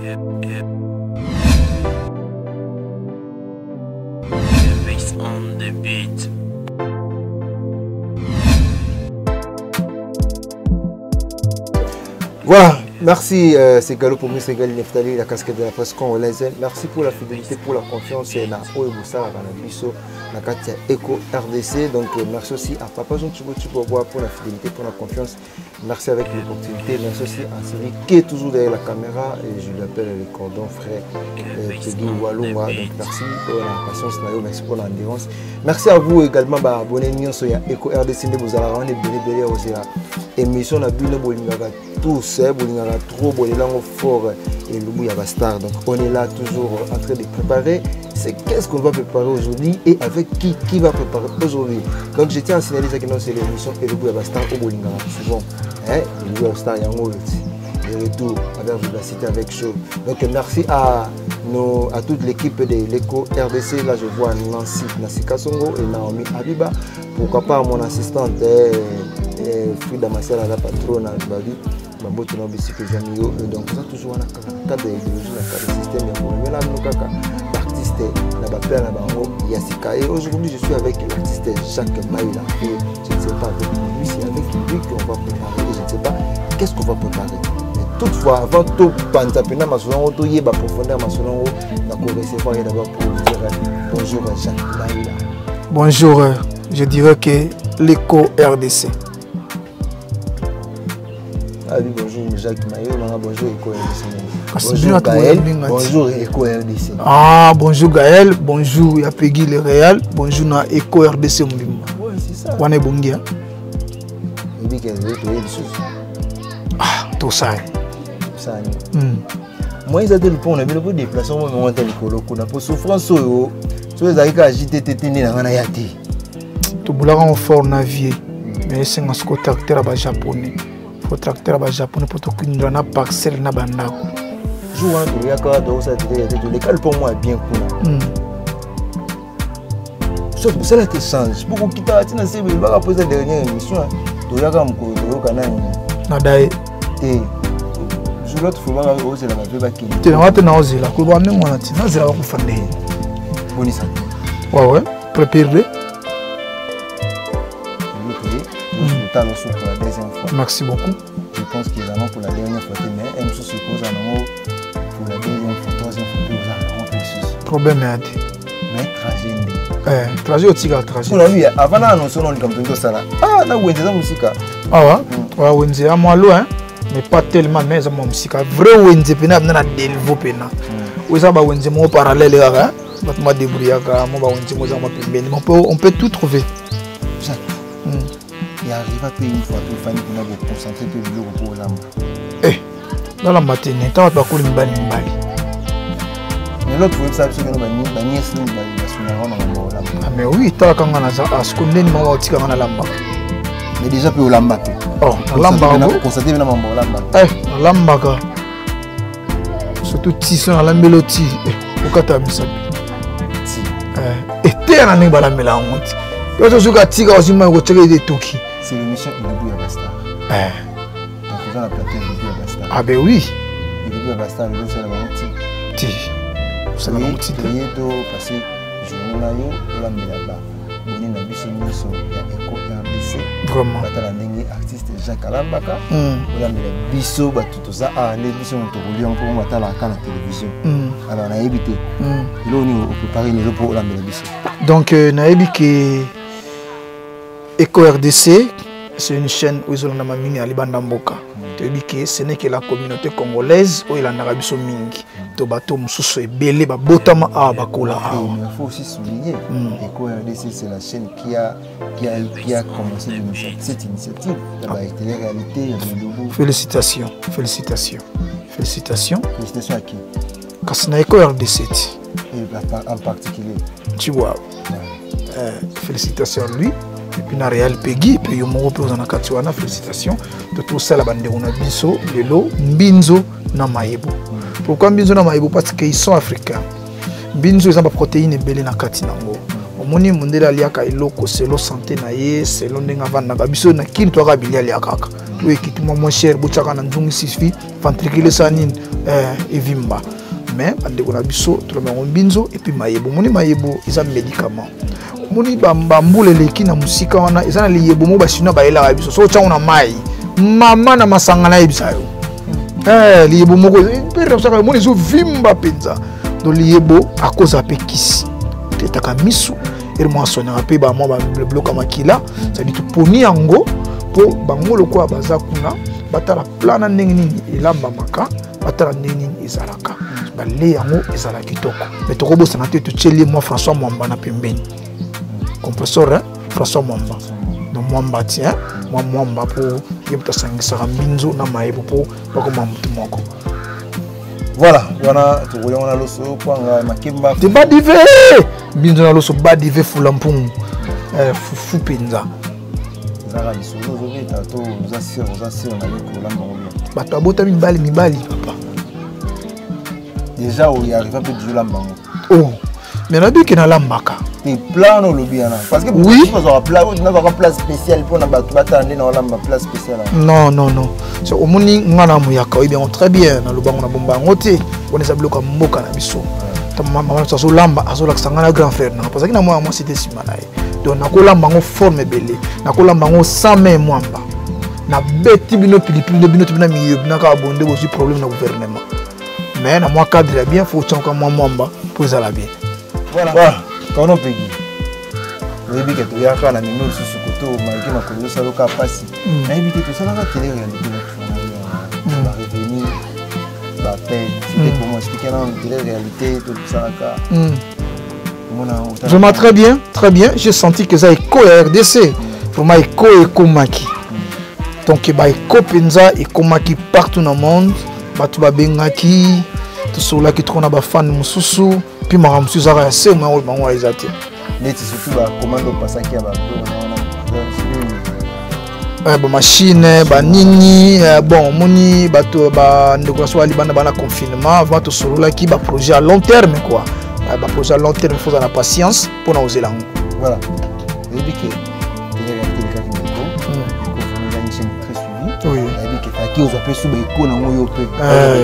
On the beat. Voilà, merci c'est Gallo pour moi, c'est Gali Neftali, la casquette de la presse congolaise. Merci pour la fidélité, pour la confiance et la Oebusa, la Bisso, la Katia Eco RDC. Donc merci aussi à Papa Jean Tchibo pour la fidélité, pour la confiance. Merci avec l'opportunité. Merci aussi à celui qui est toujours derrière la caméra et je l'appelle le cordon frère Peggy Walunga. Donc merci pour la patience, merci pour l'endurance. Merci à vous également, abonnez-vous sur Eco RDC. Vous allez rendre béné aussi la émission na bino bolingaka tous bolingaka trop bolelango fort et le Yaba Star. Donc on est là toujours en train de préparer. C'est qu'est-ce qu'on va préparer aujourd'hui et avec qui va préparer aujourd'hui. Donc je tiens à signaler que c'est l'émission et le Yaba Star au bolingaka souvent. Le Yaba Star yango le retour avec vivacité avec show. Donc merci à toute l'équipe de l'Eco RDC. Là je vois Nancy Kassongo et Naomi Abiba. Pourquoi pas mon assistante Frida Marcel à la patronne à Babi. Donc ça toujours un cadre d'idéologie, un cadre de système. Mais là nous l'artiste la bapère la bango Yassika. Et aujourd'hui je suis avec l'artiste Jacques Maïla. Et je ne sais pas avec lui, c'est avec lui qu'on va préparer. Et je ne sais pas qu'est-ce qu'on va préparer. Toutefois, avant tout, Pantapena Masolongo, tout y est profondeur Masolongo, on va recevoir d'abord pour vous dire bonjour Jacques Maïla. Bonjour, je dirais que l'Eco RDC. Ah oui, bonjour Jacques Maïla, bonjour Eco RDC. Bonjour Gaël, bonjour Eco RDC. Ah, bonjour Gaël, bonjour Yapegui le Réal, bonjour na Eco RDC Mbimba. Oui, c'est ça. On est bon gars. Et puis qu'elle veut trouver des choses. Ah, tout ça. Moi, ils ont dit qu'on a mis le déplacement, mais on a dit qu'on a pour souffrance. Si vous avez agité, tu voulais en fort navire, mais c'est un tracteur japonais. Il faut tracteur japonais pour te cuire dans la parcelle na bandako. Jour un tour, il y a quand même ça les calmes pour moi bien cool. Sauf que ça là te change. Pour quitter la tina c'est il va poser la dernière émission. Tu y a quand même ko canal. Nadae. Je l'autre fois on va oser la va qui. Tu vas te na oser la ko ba même on a tina zela ko fande. Boni santé. Ouais, préparer. Pour la deuxième fois. Merci beaucoup. Je pense qu'ils en ont pour la dernière fois, mais M. suppose en ont pour la deuxième fois, troisième fois, vous en ont problème est mais trajet. Trajet au tigre, trajet. On a vu avant d'annoncer on comme tout ça là. Ah, là où est la musique? Ah ouais, Wenze à moi loin, mais pas tellement mais ça musique. Vrai Wenze pena na développer na. Où ça ba Wenze mo parallèle là, moi débrouiller ka mo ba Wenze mo za mo pembeni. On peut tout trouver. Et arrive à payer une fois tout famille pour nous concentrer que le bureau pour l'âme. Dans la matinée, tu vas pas courir mbali. Mais l'autre vous savez ce que nous ba nièce nous ba sonara na lamba. Ah mais oui, tu as quand on a ça à ce qu'on est maman au tika na lamba. Mais déjà peu au lamba. Oh, lamba on constater na mambo lamba. Lamba ka. Surtout si son na lambeloti. Okata misabi. Etena ni bala mela honte. Yo to suka tika osima ko cheke de toki. C'est l'émission de Yaba Star. Donc ils ont la plateau de Yaba Star. Ah ben oui. Et Yaba Star, le c'est la montie. C'est la montie. Il y a tout passé journée là yo la melaba. On a biso miso ya Eco RDC. Vraiment. Batala ndenge artiste Jacques Alambaka. On a biso batuto za les biso on to relier pour matala à la télévision. Alors on a évité. Et là on préparer les pour la biso. Donc na ebiki Eco RDC, c'est une chaîne où ils ont mis à Libandamboka. Ce n'est que la communauté congolaise où il y a un arabiso mingi. Tobato mususu ebele ba botama a bakola. Il faut aussi souligner Eco RDC c'est la chaîne qui a commencé cette initiative. La télé-réalité, félicitations. Félicitations à qui? Kasna Eco RDC. En particulier. Tu vois. Félicitations à lui. Et puis na Réal Peggy, puis yomo pe ozana katiwana félicitations de tout ça la bande on a biso lelo mbinzo na maïbo. Pourquoi mbinzo na maïbo? Parce qu'ils sont africains. Mbinzo ils ont pas protéines belé na kati nango. Omoni mondela liaka iloko selo santé na ye, selo ndenga vanda biso na kili to ka bilia liaka. oui qui est moins cher bochaka na ndungu sifi ventricule sanine evimba mais ande ko na biso to ba mbinzo et puis mayebo moni mayebo isa médicament moni bambule leki na musika wana isa na liyebo mo basina ba ela biso so changu na mai mama na masanga na ibisayo liyebo moko pere saka moni zo vimba penza do liyebo akoza pe kisi tetaka misu et moi sonaka pe ba mo ba bloka makila ça dit poni yango po bango lokwa baza kuna batala plana ndenge nini elamba maka batala ndenge nini ezalaka bale yango ezala kitoko mais tokobosana te totieli moi François Mwamba na pembeni compresseur François Mwamba donc Mwamba tien moi Mwamba po yebta sangisaka mbinzo na mayebo po bakoma mutu moko voilà wana tokoya wana loso kwanga makimba te badive mbinzo na loso badive fulampungu fufu penza zara lisolo zobeta to uzasir na leko lamba ngomia bato abota mibali papa déjà on y arrive un peu de lamba oh mais na biki na lambaka et plan au lobby parce que oui on a place spéciale pour na bato batande na lamba place spéciale non c'est au moni ngana muyaka oui bien très bien na lobango na bomba ngote on est bloqué mboka na biso maman ça so lamba azola sangana grand frère na parce que na moi c'était simanaye donc na ko lamba ngo forme belé na ko lamba ngo sans main mwamba na beti bino pilipili bino tibina miyo na ka bonde aussi problème na gouvernement mais na moi cadre bien faut tchanka mwamba pour ça la bien voilà quand on peut dire oui bien que tu y a quand la même sur ce côté malgré ma cause ça loka passer mais éviter tout ça la télé réalité va revenir va paix c'était pour moi expliquer la télé réalité tout ça là vraiment très bien j'ai senti que ça écho à RDC vraiment écho maki donc ba écho penza écho maki partout dans le monde batu ba bengaki tout cela qui trona ba fan mususu puis ma mususu za ya se ma bango ezate neti surtout ba commando pasaki ya ba ba machine ba nini bon moni bato ba ndeko so ali bana bana confinement avant tout cela qui ba projet à long terme quoi ba projet à long terme il faut avoir la patience pour na oser lango voilà et puis que oui qui os appelé sous les cônes en yope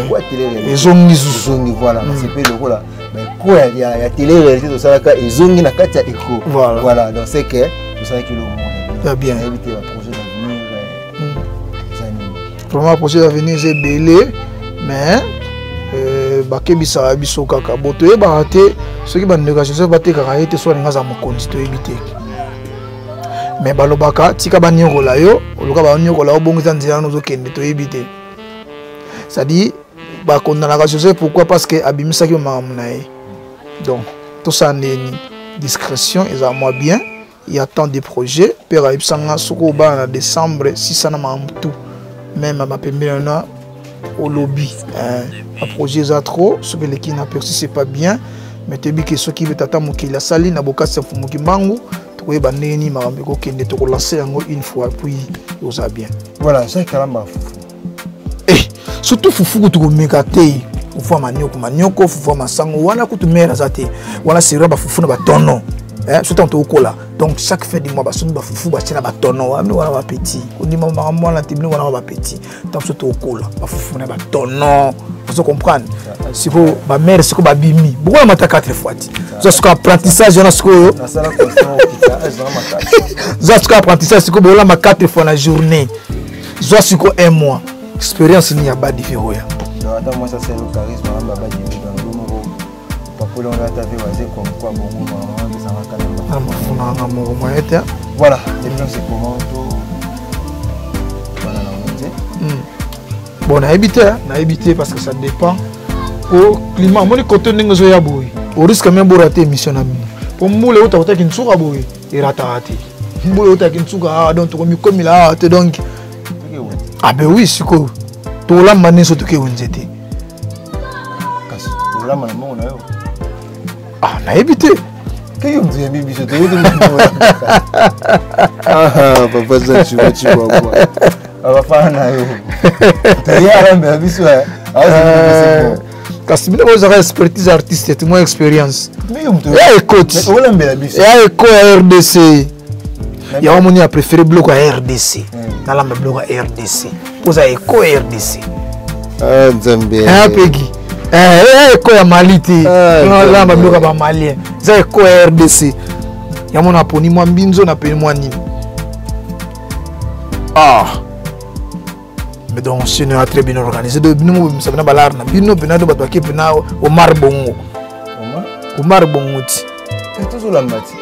quoi télé ils ont mis voilà c'est peu le rôle mais quoi il y a télé réalité de ça là ils ont mis la carte écho voilà donc c'est que tout ça qui le bien éviter le projet d'avenir vraiment projet d'avenir c'est belé mais bakebisa biso kaka boto e ba te ceux qui ba négocier ba te kaka été soit ngaza mokonzi to éviter mais balobaka tika banyokola yo oluka banyokola obongisa nzela nozo kende to éviter ça dit ba kondanaka Joseph pourquoi parce que abimisaki mamu na ye donc tout ça neni discrétion et ça moi bien il y a tant de projets père ibsanga soko ba na décembre 600 na mamu tout même ma pembele na au lobby un projet ça trop ce que l'équipe n'a perçu c'est pas bien mais te bi que ceux qui veut tata mokila sali na bokasa fumuki mbangu oui bah neni marambe ko kende to lancer yango une fois puis ça bien voilà c'est kalamba surtout fufu ko to meka te fufu manioko fufu masango wana ko to mera zate wana sera ba fufu na ba tono surtout to kola donc chaque fin du mois ba sunu ba fufu ba tina ba tono wana ba petit ko ni mama mwana tibini wana ba petit donc surtout kola ba fufu na ba tono vous comprenez si vous ba mère c'est ko ba bimi beaucoup mata 4 fois ça c'est apprentissage na siko ça c'est apprentissage c'est ko bola ma 4 fois la journée ça c'est ko un mois expérience ni ya ba différent ya attends moi ça c'est le charisme ba ba di dans le mot papa on va t'avoir wazé comme quoi bon maman ça va quand même voilà et puis c'est comment tout voilà bon na éviter parce que ça dépend au climat mon côté n'engo ya boy au risque même pour rater émission na mini pour moule auta auta kinsuka boy et rater moule auta kinsuka donc to comme là te donc ah ben oui siko to la mané so to ke onzete kasi to la mané mo na yo ah na éviter que yo mzi mbi biso to yo ah papa ça tu vois moi abafana yo tayara mbe biso kasi bino bozaka expertise artiste te mo expérience mais yo mto ya écoute mais wala mbela biso ya éco RDC Il y a un monde qui a préféré le bloc à RDC. Dans le bloc à RDC. Vous avez éco RDC. Ah, Zambie. Ah, Peggy. Éco à Malité. Là, le bloc à Malien. Vous avez éco RDC. Il y a mon apponi, moi, Mbinzo, n'a pas moi ni. Ah. Mais donc, c'est très bien organisé. Nous, ça va pas Bino, Bino, Omar Bongo. Omar Bongo. Tout sur la mati.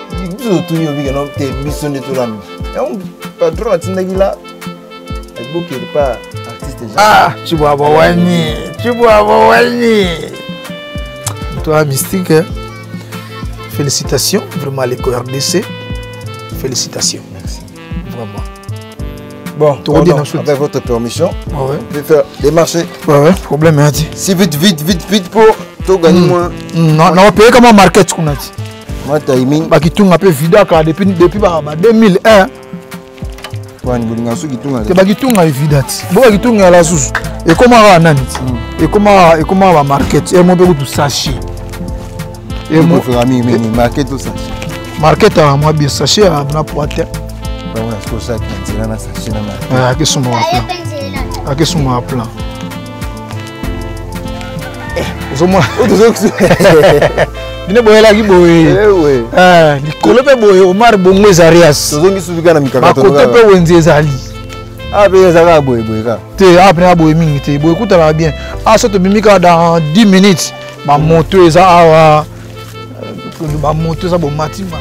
Tout le monde a été missionné tout la nuit. Et on patron a dit là. Et beaucoup de pas artiste. Ah, tu vois Wani, tu vois Wani. Toi Mystique, hein? Félicitations vraiment les RDC. Félicitations. Merci. Vraiment. Bon, pardon, avec votre permission, ouais. je vais faire des marchés. Ouais, problème hein, dit. Si vite pour tout gagner moins. Non, on va payer comme un market qu'on a dit. Moi timing. Bah qui tourne un peu vida car depuis 2001. Toi ni bolinga su qui tourne. Te bah qui tourne à vida. Bon qui tourne à la sous. Et comment va nani? Et comment va market? Et mon peu tout sachet. Et mon frère ami mais market tout sachet. Market à moi bien sachet à na pointe. Bah on a ce que ça qui na sachet na. Ah, que sont mon plan. Ah, que sont mon plan. Aux moins. Bine boye la ki boye. Oui. Likolo pe boye Omar Bongo Ezarias. Tozongi sufika na mikaka to. Bakote pe wenzi ezali. Ah be ezaka boye ka. Te après boye mingi te boye kuta ba bien. Ah ça te mimika dans 10 minutes. Ba moto eza awa. Ba moto eza bo mati ma.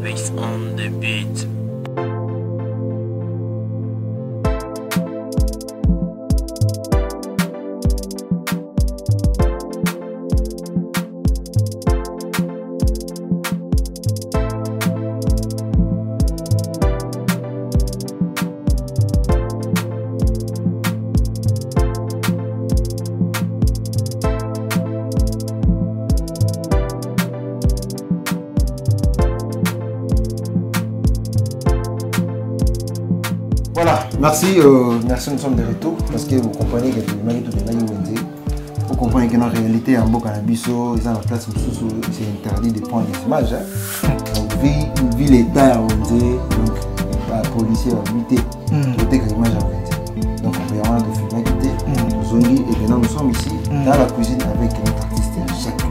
Based on the beat. Voilà, merci, merci, nous sommes de retour parce que vous comprenez que vous comprenez que dans la réalité, en Bocanabiso, ils ont la place où c'est interdit de prendre des images. Hein. Donc, vu l'état, on dit, donc, les policiers ont muté, côté que l'image a donc, on peut y avoir de films quitter, Zongi, et maintenant nous sommes ici, dans la cuisine avec notre artiste Jacques.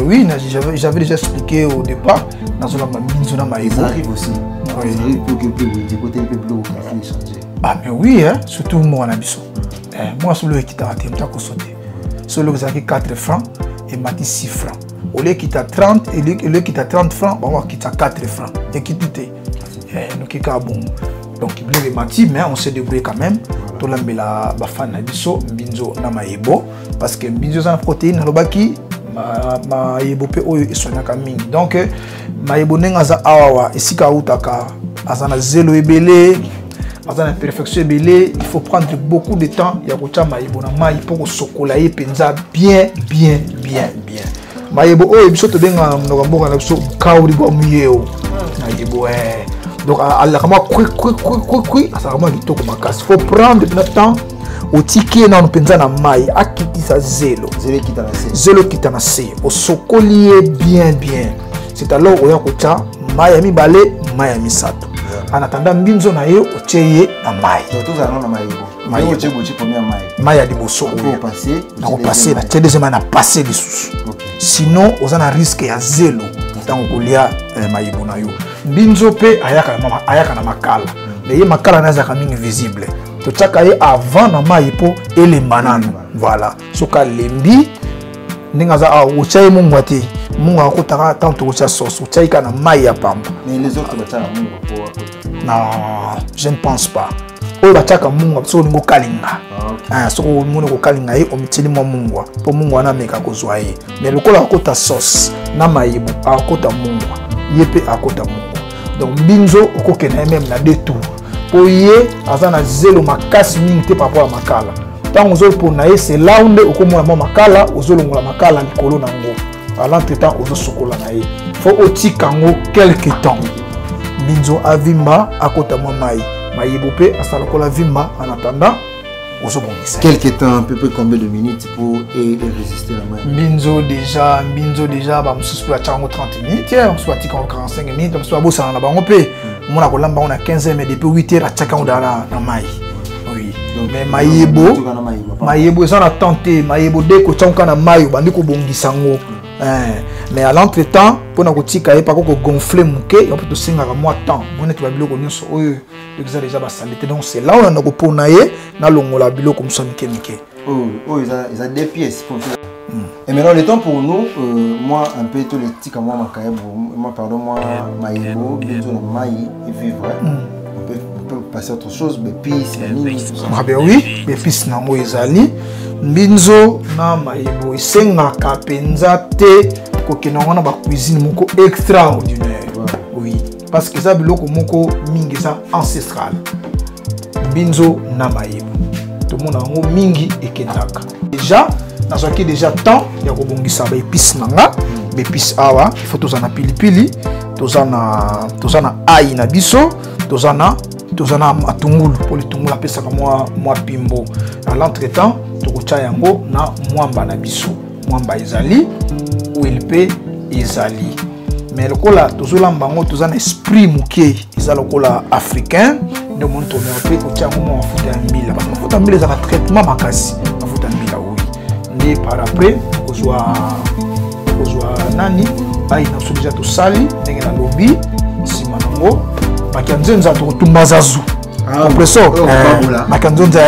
Oui, j'avais déjà expliqué au départ, dans la Mbinzo Maïbo. Ça arrive aussi. Oui. Ça arrive pour que du côté du bleu, on va changer. Ah, mais oui, hein, surtout moi, on a besoin. Moi, celui qui t'a raté, je t'ai sauté. Celui qui a 4 francs, et m'a dit 6 francs. Au lieu qu'il t'a 30, et le qui t'a 30 francs, on va qu'il t'a 4 francs. Et qui t'était. Donc, il est bon. Donc, il est menti, mais on s'est débrouillé quand même. Tout le monde a fait un biso, Mbinzo Maïbo. Parce que Mbinzo a une protéine, Maïbo pe oyo esonyaka mingi. Donc Maïbo nengaza awawa esika utaka azana zelo ebele azana perfection ebele, il faut prendre beaucoup de temps ya kocha Maïbo na mai pour sokola ye penza bien. Maïbo oyo biso to benga mnogamboka na biso kauri ba muyeo. Maïbo donc ala kama kwi asa kama kitoko makasi. Faut prendre le temps au ticket na penza na mai akitisa zelo kita na se au sokolier bien c'est alors oya kocha mai ya mibale mai ya misato en attendant Mbinzo na yo ocheye na mai to za na mai yo oche premier mai ya liboso na passer na tchédeze na passer lisusu sinon ozana risque ya zelo tango kolia Maïbo na yo. Mbinzo pe ayaka na makala mais ye makala na za mingi visible to chaka ye avant na mai po ele banane voilà soka lembi ninga za uchaye mungu ati mungu akutaka tanto ucha sauce uchaye kana mai ya pamba mais les autres bataka mungu po non je ne pense pas o bataka mungu so ningo kalinga so ko mungu ko kalinga ye omitili mo mungu po mungu ana meka kozwa ye mais lokola akota sauce na mai bo akota mungu ye pe akota mungu donc mbinzo okokena même na détour po ye aza na zelo makasi mingi te par rapport à makala tant ozopona ye c'est là onde okomona mwa makala ozolongola makala likolo nango à l'entretemps ozosokola na ye faut otika ngo quelque temps mbinzo avimba akota mwa mai mayebo pe asala kola vimba en attendant quelque temps, à peu près combien de minutes pour résister la main? Mbinzo déjà, bah, je suis à 30 minutes, on soit à 45 minutes, on soit à Bossa, on a on a 15 minutes, depuis 8 heures à chacun dans la maille. Oui, mais Mayebo, ça a tenté, Mayebo, dès que tu as un maille, on bongi sango. Mais à l'entretemps, pour nous tika et pas qu'on gonfler mon quai, on peut te signer à moi temps. On est bilo qu'on y a déjà basalité. Donc c'est là où on a pour naïe, na longola bilo comme ça mike. Oh, ils ont des pièces pour faire. Et maintenant le temps pour nous, moi un peu tous les tika moi makaye, moi pardon moi maïbo, bientôt la maï et vivre. On peut passer à autre chose, mais puis c'est ah ben oui, mais puis c'est nango ezali. Mbinzo na maïbo isengaka penza te kokena wana ba cuisine moko extraordinaire. Oui, parce que ça biloko moko mingi ça ancestral. Mbinzo na maïbo tout le monde a mingi ekendaka déjà nazaki déjà temps ya kobongisa ba épices nanga ba épices awa il faut tozana pilipili tozana aïe na biso tozana matungulu pour le tungulu apesa ka moi pimbo à l'entretemps tokocha yango na mwamba na biso mwamba ezali OLP ezali mais lokola tozolamba ngo tozana esprit muke ezala lokola africain de mon tourner pe kocha ngo mafuta ya mbila parce que mafuta ya mbila ezala traitement makasi mafuta ya mbila oui ndi par après kozwa nani ai na so déjà tosali ndenge na lobby sima nango bakanzenza tokotumba zazu compresso bakanzenza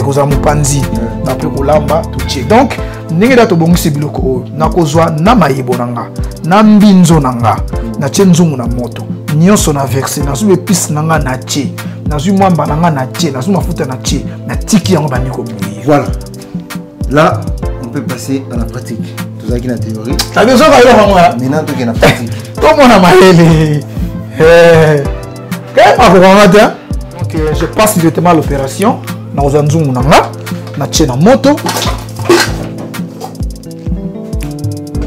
kozwa mopanzi après kolamba tutie donc ndenge da tobongisi biloko oyo nakozwa na mayebo nanga na mbinzo nanga na tie nzungu na moto nyonso na verser nazwi épice nanga na tie nazwi mwamba nanga na tie nazwi mafuta na tie na tiki yango bandi kobouillir. Voilà, là on peut passer à la pratique. Tout ça qui est la théorie. T'as besoin maintenant tout qui est la pratique. Comment on a malé donc je passe directement à l'opération na ozanzungu nanga na tie na moto.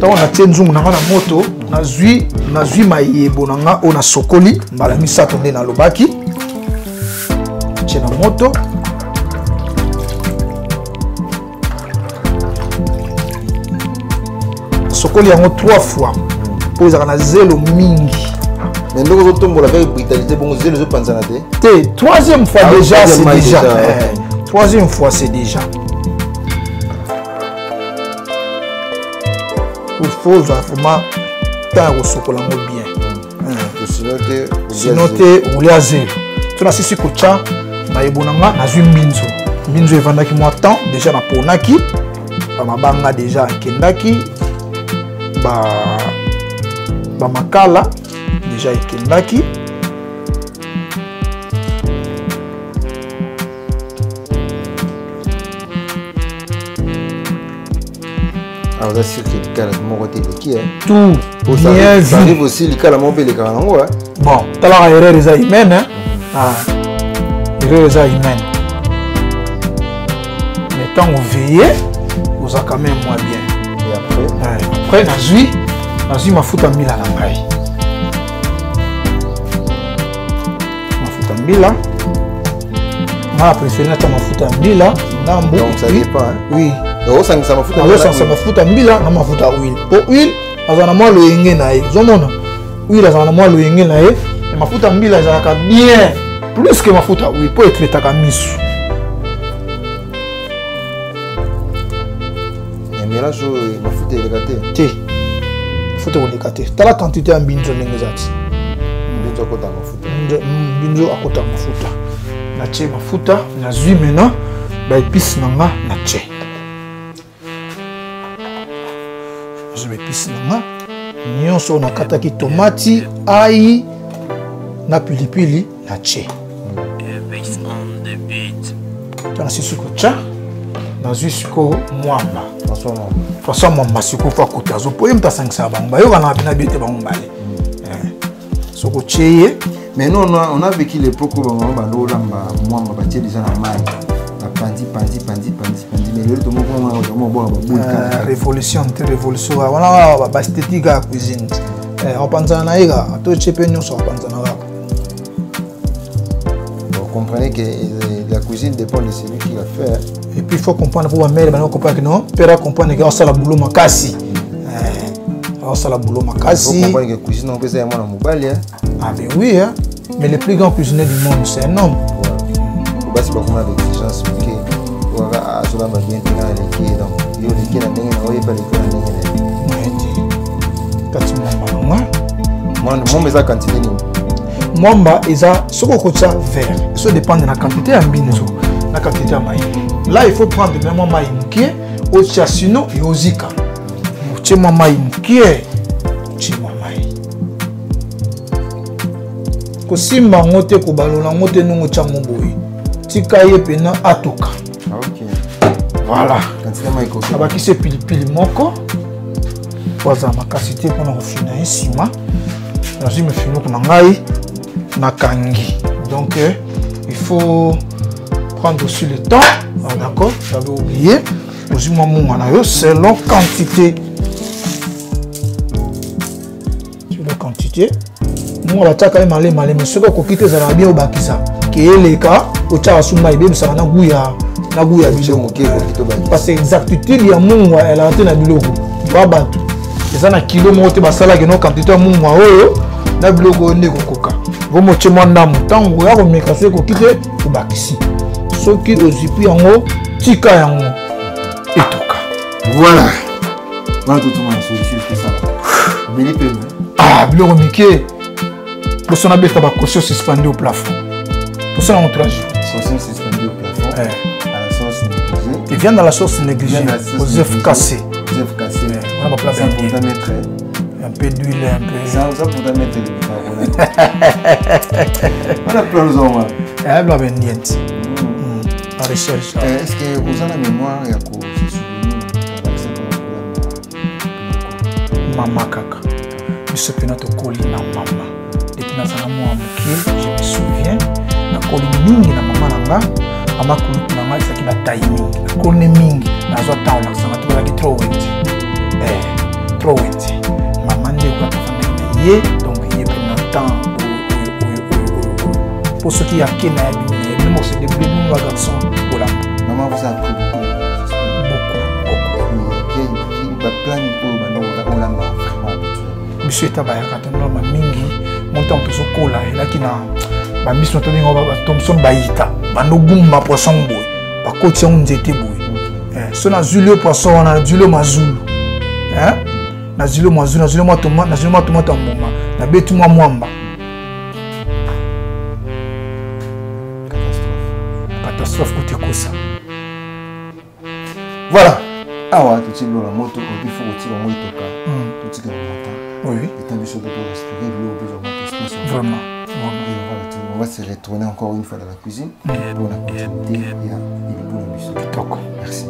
Tant on a tie nzungu nanga na moto nazwi mayebo nanga ona sokoli mbala misato nde na lobaki tie na moto sokoli yango 3 fois pour ezaka na zelo mingi. Mais nous avons tombé avec brutalité pour nous zelo zo panzana te. Troisième fois déjà c'est déjà. Troisième fois c'est déjà. Il faut vraiment faire au chocolat bien. Sinon tu rouler à zéro. Tu n'as si kocha na ebonanga na zwi mbinzo. Mbinzo evandaki moi temps déjà na ponaki. Ba mabanga déjà kendaki. Ba makala déjà ekendaki. Ah, vous êtes sûr que le cas de mon côté est qui est tout bien vu. Ça arrive aussi le cas de mon pays, les cas là. Bon, tu as l'erreur des humaines, hein? Ah, erreur des humaines. Mais tant on veille, vous a quand même moins bien. Et après, nazui ma futa mbila na ngai. Ma futa mbila. Ma préféré na ma futa mbila na mbo. Donc ça dépend, hein? Oui. Ça mafuta mbila na mafuta huile. Po huile azana mwa loyenge na ye. Zomona. Huile azana mwa loyenge na ye. Et mafuta mbila azaka bien plus que mafuta huile pour être traité comme misu. Et mélange mafuta élecate. Ti. Mafuta élecate. Tala quantité ya mbinzo ndenge zati. Mbinzo akota mafuta. Mbinzo akota mafuta. Na tie mafuta na zui maintenant ba épice nanga na tie. Je vais épice nanga. Nyonso na kataki tomati, aïe na pilipili na tie. Based on the beat. Tana sisuko cha na zui siko mwamba. Façon mwamba siko fa kutazo po yemta sangisa banga. Yo kana bina bete banga mbale. Soko cheye Mais nous, on a vécu l'époque où on a déjà la maille. Pandi. Mais le tout le monde révolution. Voilà, esthétique à la cuisine. On pense à naïga, tout ce que nous sommes vous comprenez que la cuisine dépend de celui qui l'a fait. Et puis il faut comprendre pour mère, maintenant comprendre que non, père comprendre que ça la boulot makasi. Ça la boulot makasi. Il faut comprendre que la cuisine on peut ça moi na mobile. Ah mais oui hein. Mais le plus grand cuisinier du monde c'est un homme. Bah c'est pas comme avec l'exigence que voilà cela va bien tenir les qui donc yo les qui na ndenge na oye pas les qui na ndenge. Moi mais ça quantité ni. Mwamba eza soko kocha vert. Ça dépend de la quantité à mbinzo, la quantité à maï. Là il faut prendre même maï mkie, au chasino et au zika. Chema maï mkie, chema maï. Ko simba ngote ko balola ngote nungo chango boy. Tika ye pena atoka. OK. Voilà. Quantité maï ko. Abaki se pilipili moko. Poza makasité pour na fina esima. Je me finis pour nangai. Nakangi. Donc il faut prendre aussi le temps. Ah, d'accord, j'avais oublié. Aussi selon quantité. Selon quantité. Moi on va quand même aller mais ce que quitter ça va bien au bakisa. Qui est les cas au tcha suma ibe ça na guya biloko. Parce que exactitude ya mungu elle a tena biloko. Ba batu. Ça na kilo mote basala que non quantité mungu oyo na biloko ndeko koka. Vous avez un temps où vous avez un café qui est bakisi. Ce qui est aussi plus en haut, tika en haut. Et tout. Voilà. Voilà tout le monde. C'est ça. Mais les paiements. Ah, le Mickey. Pour ça, on a besoin de caution suspendue au plafond. Pour ça, on trajet. Caution suspendue au plafond. À la sauce négligée. Il vient dans la sauce négligée. Aux œufs cassés. Aux œufs cassés. On va placer un peu d'huile, un peu. Ça pour mettre le on a plein de gens. Elle a bien niente. La recherche. Est-ce que vous avez la mémoire et Maman kaka. Je suis venu te coller na maman. Depuis que je me souviens, na coller mingi na maman nanga. Maman coller na maman c'est qui la timing. Na coller mingi. Na zo temps là ça va tout aller trop vite. Trop vite. Maman de quoi faire na yé donc yé pendant temps. Pour ceux qui ont qui n'a pas nous c'est des bébés garçons voilà. Maman vous a appris beaucoup. Qui va plein pour on l'a vraiment. Monsieur Tabaya quand on a mingi montant tout ce cola et là qui na ba mission to ningo ba Thomson baita ba no gumba poisson boy ba coach on nzete boy. So na Julio poisson na Julio mazulu. Na Julio mazulu na Julio tomate na Julio tomate mboma na betu mwamba. Côté ça. Voilà. Ah ouais, tu tires la moto, il faut retirer la moto. Tu tires la moto. Oui. Et tu as besoin de respirer l'eau, besoin de l'espace. Vraiment. On va se retourner encore une fois dans la cuisine pour la continuité et merci.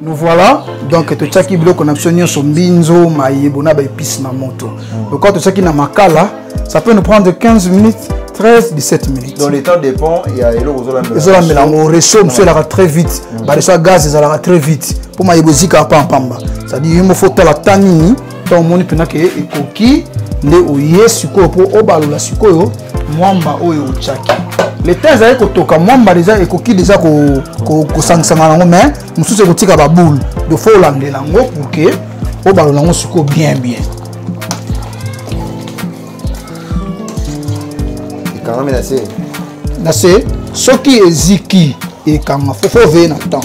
Nous voilà. Donc, tu as qui bloque on a besoin de son binzo, maïbona, épices na moto. Donc, quand tu as qui na makala, ça peut nous prendre 15 minutes. 13-17 minutes. Donc le temps dépend, il y a les mélange. On réchauffe, monsieur, il très vite. Le gaz, il ira très vite. Pour moi, il y a pas pamba. C'est-à-dire il me faut la tanini, tant mon ipena que et coquille, les ouïe suko pour obalo la suko mwamba oyo chaki. Les thèses avec kotoka mwamba déjà et coquille déjà ko sangsanga ngo mais musu se kotika ba boule de fo lande lango pour que obalo lango suko bien. Nase soki eziki et kanga faut veiller na temps.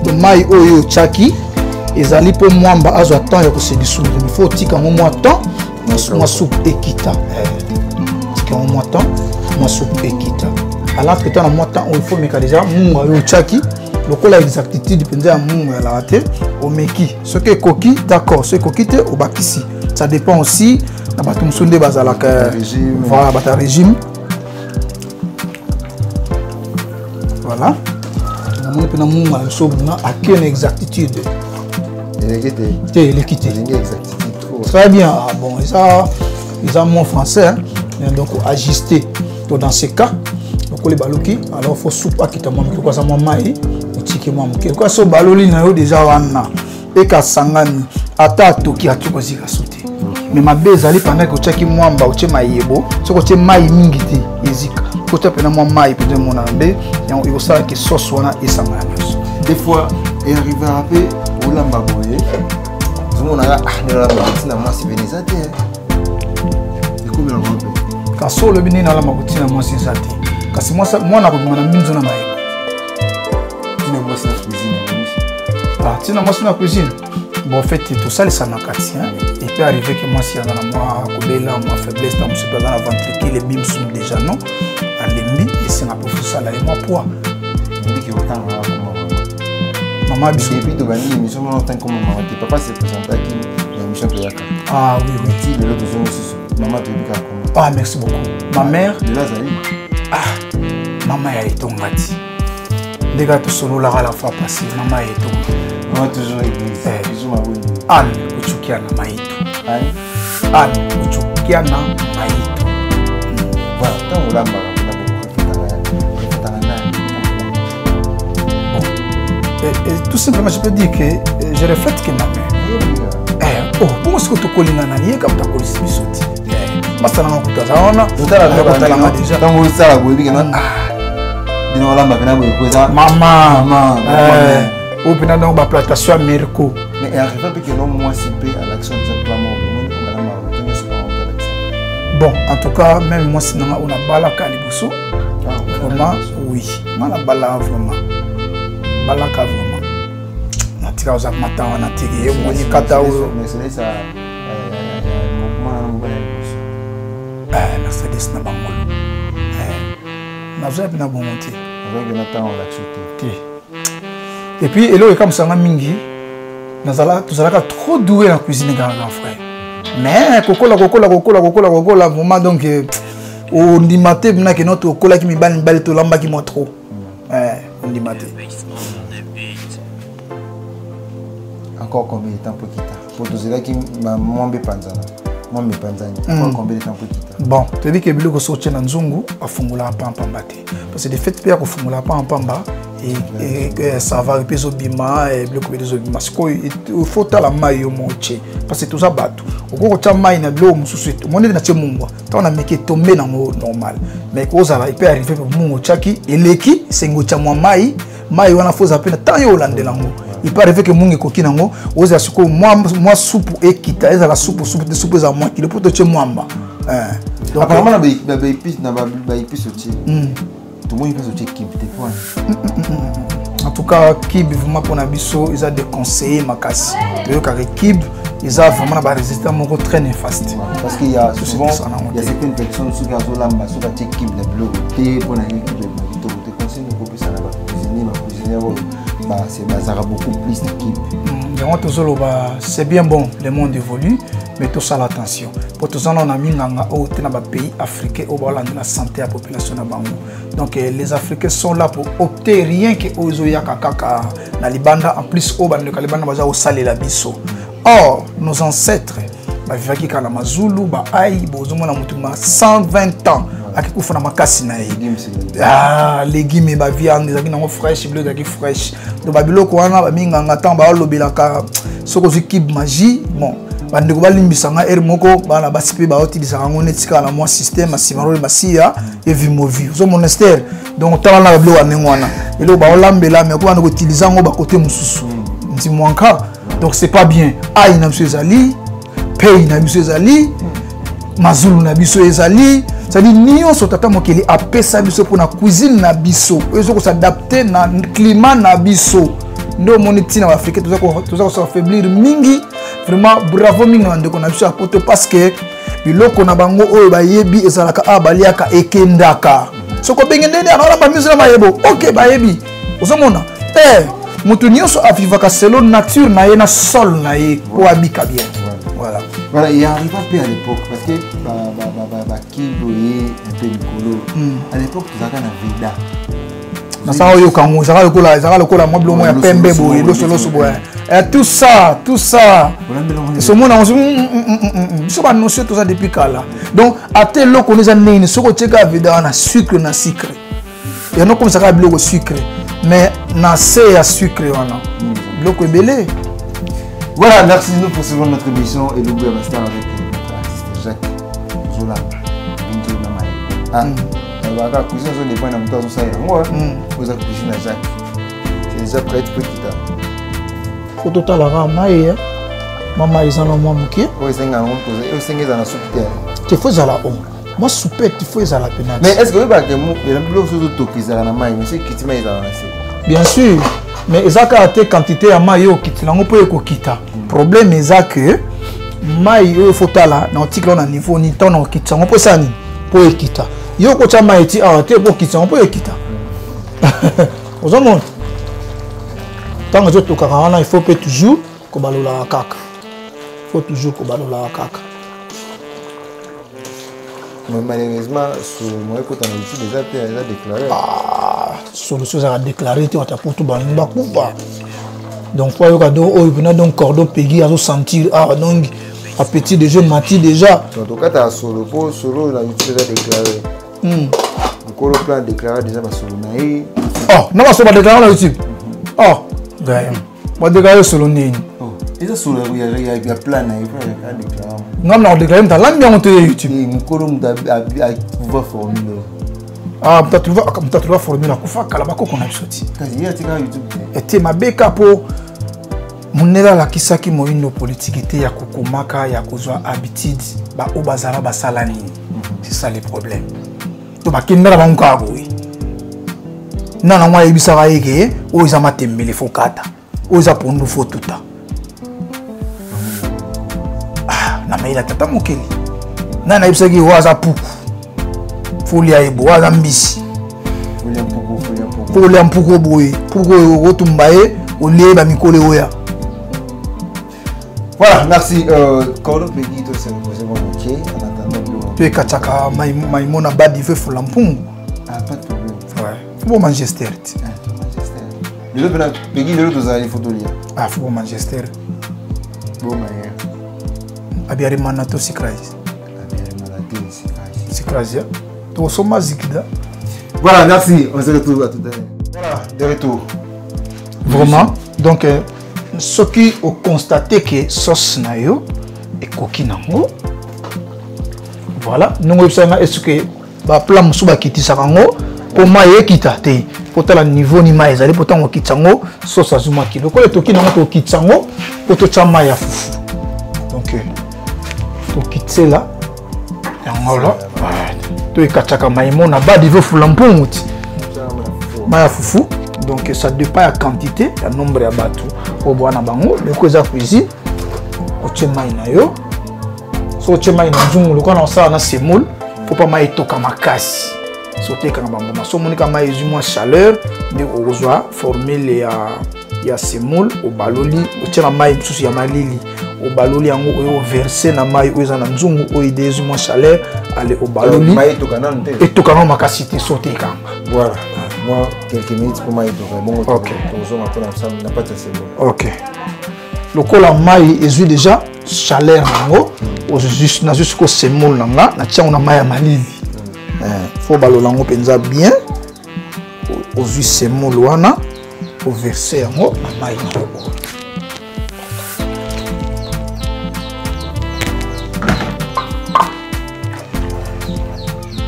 De mai oyo chaki ezali po mwamba azwa temps ya ko se dissoudre. Il faut tika mo mwa temps ma soupe ekita. Tika mo mwa temps ma soupe ekita. À l'entretemps na mwa temps il faut meka déjà mwamba oyo chaki. Le coup la exactitude dépend à mon la raté au meki ce qui est coquille d'accord ce coquille au bakisi ça dépend aussi na batum sonde bazalaka voilà bata régime voilà on peut nous mal sobna à quelle exactitude. L'équité. Très bien. Ah, bon, ils ont mon français, hein. Donc ajuster. Donc dans ces cas, donc les baloki, alors faut soupa qui t'a manqué quoi ça m'a maï, ou tiki m'a manqué quoi ça baloli na yo déjà wana et ka sangani ata toki atu ko zika sauter. Mais ma bezali pendant que tchaki mwamba uche mayebo, soko che mai mingi te ezika. Ko ta pena mai peut mon ambe, et il ça que sauce wana et sangana. Des fois et arrive à rapper ou lamba boye. Tout na ne la matina moi c'est Benizate. Et comme la rapper. Ka solo bini na la makutina moi c'est Zate. Kasi moi na ko na minzo na mai. Tina moi c'est la cuisine. Ah, tina moi c'est la cuisine. Bon, en fait, tout ça, c'est un accident. Il peut arriver que moi, si on a ma faiblesse, dans la ventricule, les bimes sont déjà non. On les met et c'est un peu ça, là, et moi, poids. Maman, bisous. Et puis, tu vas dire, l'émission, on entend comme maman. Papa s'est présenté à l'émission de Yaka. Ah, oui, oui. Si, le besoin aussi. Maman, tu dis comment. Ah, merci beaucoup. Ma mère. De là, ça y est. Ah, maman, elle est tombée. Les gars, tout solo, là, à la fois passée, maman, elle est tombée. Maman, toujours église. Toujours ma oui. Anne, Uchukiana, Maïto. Anne, Uchukiana, Maïto. Voilà, tant on l'a mal. Et tout simplement, je peux dire que je reflète que ma mère. Oh, pourquoi est-ce que tu colles dans l'année comme tu as collé ce bisouti? Je suis en train de maman. Ou bien dans la plantation à Merco. Mais arrive à que l'homme moi s'y à l'action de ce plan. Bon, en tout cas, même moi, si on a bala calibusso, vraiment, oui, on a bala vraiment. Bala vraiment. On a tiré aux matin, on a tiré, on a tiré kata. Mais c'est ça, mouvement. Mercedes n'a pas mal. On a besoin de bon monter. Avec le temps, on l'a chuté. Et puis, et là, comme ça, mingi, nous allons trop doué dans la cuisine, grand frère. Mais, cocola, moment donc, on dit maté, on a que notre cocola qui me bat une balle, tout l'amba qui montre trop. On dit maté. Encore combien de temps pour quitter? Pour tous ceux qui m'ont bien pensé. Moi, je pense combien de temps pour quitter? Bon, tu dis que le ko sorti na nzungu afungula pamba te. Parce que de fait pia ko fungula pamba et ça va repeso bima et le ko bezo bima. Il faut ta la mayo moche parce que tout ça bato. Oko cha mai na blo mususu to. Monde na chemungwa. Ta na meke tomber na normal. Mais ko za il peut arriver pour mungo chaki eleki sengo cha mai wana foza pena tant yo landela ngo. Il peut arriver que mungi koki nango oza suko moi soupe et kita eza la soupe za moi qui le pour te mwamba. Donc apparemment na ba épice na ba épice aussi. Tout le monde peut sortir kib des fois. En tout cas, kib vraiment pour nabiso, ils ont des conseillers makasi. Le cas kib, ils ont vraiment la résistance moko très néfaste. Parce qu'il y a souvent il y a certaines personnes sur gazo lamba sur la kib le bloc té pour na kib le te conseille de couper ça là-bas. Cuisiner bah c'est bazar beaucoup plus de kib. C'est bien bon, le monde évolue, mais tout ça l'attention. Pour tout ça, on a mis dans pays africains au bord de la santé de la population. Donc les Africains sont là pour opter rien que aux Oyakaka, dans les bandes en plus au band de Kalibanda au salé la biso. Or, nos ancêtres, Vivaki Kalamazulu, Baï, Bozumona Mutuma, 120 ans. Akikufuna makasi na légumes et viande des amis fraîche bleu d'aki fraîche de babiloko wana ba minga ngata ba lobelaka soko zikib magie bon bandeko balimbisanga moko bana basipe ba utiliser ngo netika na moi système asimaro masia et vimovi zo monastère donc tala na bablo wana elo ba olambela mais ko bana ko utiliser ngo ba côté mususu nti mwanka donc c'est pas bien ai na monsieur Zali pay na monsieur Zali mazulu na biso ezali. C'est-à-dire nyonso tata mokeli apesa biso pour la cuisine na biso. Ils ont s'adapter na climat na biso. Ndo moniti na Afrique tout ça s'affaiblir mingi. Vraiment bravo mingi na ndeko na biso apoto parce que biloko na bango oyo bayebi ezalaka abaliaka ekendaka. Soko bengende na ba miso na mayebo. OK bayebi. Ozomona mutu nyonso avivaka selon nature na ye na sol na ye pour abika bien. Voilà. Voilà, il arrive un peu à l'époque parce que Kibo est un peu Mikolo. À l'époque, tu avais un Veda. na ça yo kango ça lokola moi blomo ya pembe boye loso boye tout ça ce monde on se ba notion tout ça depuis kala donc à tel loko les années ce ko teka vida na sucre na sucre ya no comme ça ka bloko sucre mais na c'est à sucre wana bloko ebele. Voilà, merci nous pour suivre notre émission et l'Oubou Master avec notre artiste Jacques Zola Bintou Namaye. Ah, on va cousin sur des points dans le ça et moi, vous avez cuisiné à Jacques. C'est déjà prêt pour quitter. Faut total la ramaille, maman ils en ont moins moqué. Oui, c'est un rond posé, et c'est un soupe. Tu fais à la honte. Moi, soupette, tu fais à la pénale. Mais est-ce que vous avez un peu de choses qui sont à la maille, mais c'est qui t'y met dans la bien sûr. Mais ils ont quantité à maillot qui t'y peut quitter. Problème est que maillot faut là dans article on a niveau ni temps on quitte on peut ça ni pour quitter. Yo ko cha maillot ti arrêter pour quitter on peut quitter. Aux hommes tant que tu il faut que toujours ko balola kaka. Faut toujours ko balola kaka. Mais malheureusement sur moi quand on a déjà déclaré. Ah, solution ça a déclaré tu vas pour tout balimba coupa. Donc, il y a un cordon pégui à sentir donc à petit déjà mati déjà. En tout cas, tu as solo on a déjà déclaré. Le plan déclaré déjà ma solo naï. Oh, non, pas déclaré là YouTube. Oh, gagne. Moi déclaré solo naï. Oh, et ça solo il y a plan naï pour déclarer. Non, non, déclaré dans l'âme bien monté YouTube. Mon colo à pouvoir formuler. Ah, peut-être tu vas formuler la coufa kalabako qu'on a sorti. Quasi hier tu as YouTube. Et tu m'as béca pour monela la kisaki moindo politique était ya kokomaka ya kozwa habitude ba obazara ba salani. C'est ça le problème. To ba kinda ba nka boy. Nana mwa yebisaka yeke o za matembele fokata. O za pondu fotuta. Ah, na maila tata mokeli. Nana yebisaki o za puku. Folia ebo wa za mbisi. Folia mpuko boy. Puko o tumbaye o leba mikole oya. Voilà, merci. Cordon Peggy, c'est ok. En attendant, tu es Kachaka, Maïmona Badi, veut faire l'ampoung. Ah, pas de problème. Ouais. Faut pas manger ster. Le autre, Peggy, le autre, les photos là. Ah, faut pas manger ster. Bon, mais. Abiari manato sikrais. Abiari manato sikrais. Sikrais, tu as somme zikida. Voilà, merci. On se retrouve à tout à l'heure. Voilà, de retour. Vraiment. Donc, ce qui ont constaté que sauce nayo et coquille nango. Voilà, nous observons est-ce que ba plan musuba kiti sakango pour maye kita te pour la niveau ni maye zali pour tango kitango sauce azuma kilo ko to kinango to kitango pour to chama ya fufu. Donc to kitse là yangola to ikachaka maimo na ba divo fulampunguti maya fufu. Donc ça dépend de la quantité, le nombre de bateaux. Au bois na bango, le cosa cuisine, au chemai na yo. So chemai na nzungu, le kana ça na semoule, faut pas mai toka makasi. Sauter quand bamba. So monika mai moins chaleur, mais au rejoa former les ya semoule au baloli, au chema mai sous ya malili. Au baloli yango o verser na mai o za na nzungu o idée moins chaleur, aller au baloli. Mai toka na nte. Et toka na makasi te sauter quand. Voilà. Moi, quelques minutes pour moi, bon, ok. Ok. Le col en maille est déjà chaleur nango. Juste na juste ko semoule nanga na tia on a maille malili. Faut balolango penza bien. Au juste semoule wana au verser yango na maille nango.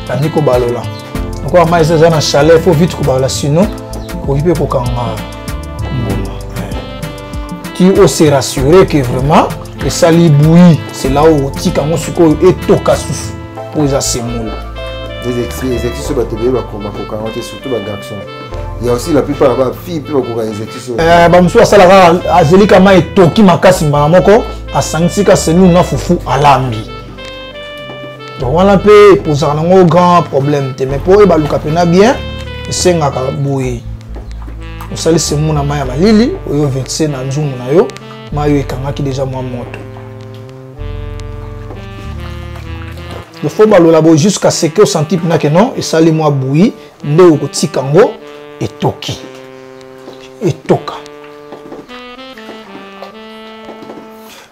Tandis ko balola. Encore mais c'est un chalet, il faut vite que sinon il peut pas tu aussi rassuré que vraiment que ça li bouillit, c'est là où tu quand on et toka sous pour les semoule. Les exercices ba tebe ba ko surtout ba garçon. Il y a aussi la plupart ba filles peut ko les exercices. Ba muso sala azeli kama et toki makasi moko asansika semoule na fufu alambi. Donc on a peu posé un grand problème. Mais pour eba lukapena bien, c'est un kaboué. On sali c'est mon amaya malili, oyo verser na nzungu na yo, mayo ekanga ki déjà moi moto. Le faut balola bo jusqu'à ce que senti pena que non, et sali moi bouilli, nde okotikango, etoki etoka.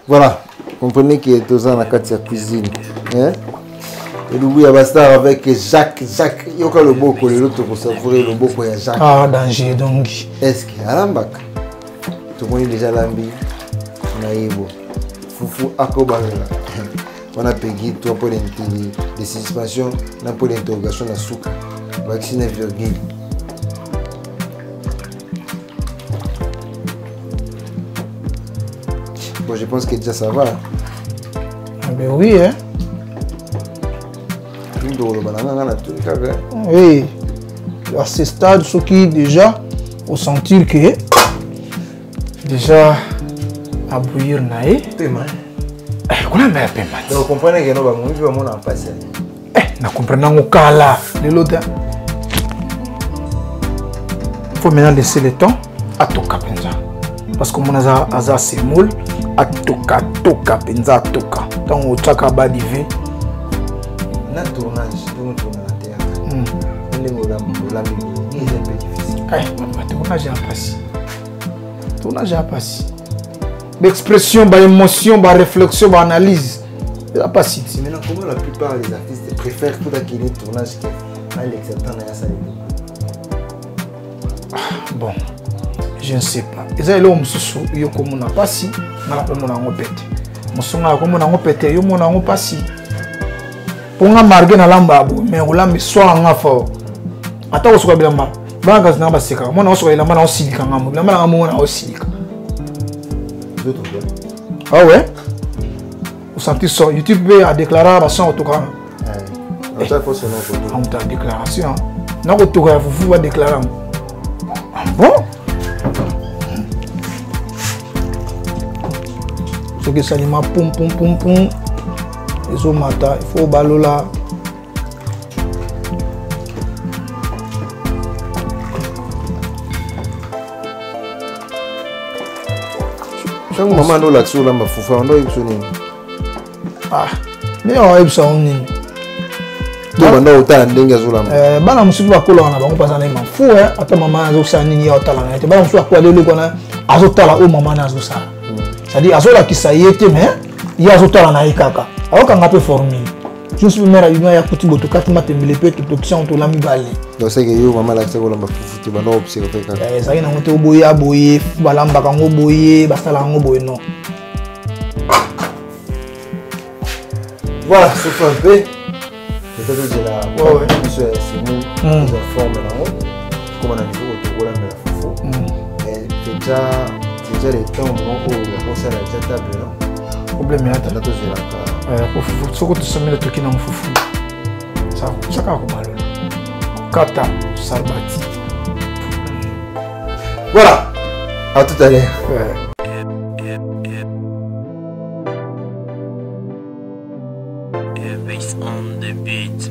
Voilà, comprenez que tous en la cuisine. Hein? Et l'oubli à Bastar avec Jacques. Il y a le beau pour l'autre pour savourer le beau pour Jacques. Ah, danger donc. Est-ce qu'il y a l'ambac? Tout le monde est déjà l'ambi. Naïbo. Foufou Akobala. On a payé 3 points de suspension, un point d'interrogation à Souka. Vaccine 9,. Bon, je pense que déjà ça va. Ah ben oui, hein. Oui. À ce stade, ceux qui déjà au sentir que déjà à bouillir naïe. Vous comprenez que nous avons un passé. Nous comprenons au cas là. Il faut maintenant laisser le temps à toka penza. Parce que mon aza c'est moule à toka penza toka. Tant au chaka badivé. Na tournage, nous tournons la théâtre. On est au il est un peu difficile. Tournage à passer. L'expression, l'émotion, la réflexion, l'analyse. C'est pas si. Maintenant, comment la plupart des artistes préfèrent tout qu'il y ait tournage qu'à l'exertant à sa bon, je ne sais pas. Et ça, il y a un sous il y a comme on n'a pas si, on a comme on a répété. Mon son a comme on a répété, il y a on a pas si. Pour nga marquer na lamba mais on l'a mis soit en fort. Attends, on se voit bien là. Banga na ba seka. Moi na so ila mana osilika ngamu. La mana ngamu na osilika. Ah ouais? Vous sentez ça? YouTube a déclaré à son en tout cas. On t'a déclaration. Non, vous va déclarer. Ah bon? Ce que ça dit ma poum. Les autres matins, il faut balola. Chaque moment, on a là-dessus, on a foufa, on a eu sonné. Ah, mais on a eu ça, on est. Donc, on a autant d'engue à Zoula. Bana musique va coller, on a pas ça, on fou, hein. Attends, maman, a ça, ni au talent. Et bana musique va coller, le gars, a ça, talent, au maman, a ça. C'est-à-dire, a ça, qui ça y était, mais il y a ça, talent, na kaka. Alors qu'on a peu formé. Je suis venu à l'union, il y a petit boto, 4 matins, mais les petits, tout ça, on te l'a mis balé. Donc, c'est que yo, maman, là, c'est qu'on a foutu, tu vas nous observer. Ça y est, on te boye, balamba, kango boye, basta la kango boye, non. Voilà, ça fait un peu. Peut-être que la c'est nous, nous forme là-haut. Comme on a dit, on te voit la foufou. Mais déjà les temps où on s'est à la table, non? Problème est là. Ce que tu sais, le truc qui n'a pas foufou. Ça, ça va comme alors. Kata, Sarbati. Voilà. À tout à l'heure. Based on the beat.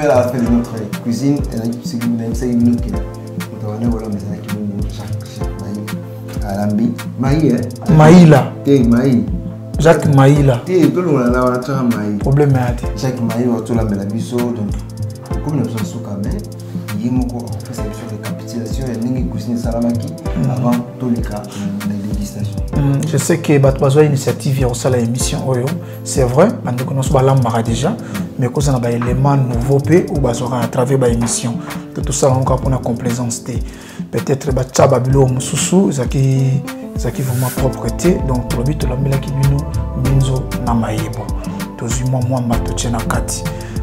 À la fin de notre cuisine, c'est une autre qui est Alambi. Maï, hein? Maïla. Maï. Jacques Maïla. Tout le monde a la Maï. Problème est là. Jacques Maï, on a tout la biso. Donc, comme nous sommes sous caméra, il y a beaucoup de récapitulation et une cuisine salamaki avant tous les cas de dégustation. Je sais que Batbazo initiative au la émission Oyo, c'est vrai, on nous balambara déjà, mais quand on a des éléments nouveaux ou bazora à travers la émission, tout ça encore pour la complaisance. Peut-être que Babilo Moussou, Zaki vraiment propreté, donc pour le but de la mila qui nous binzo na maïbo. Tous moi matoche na kati.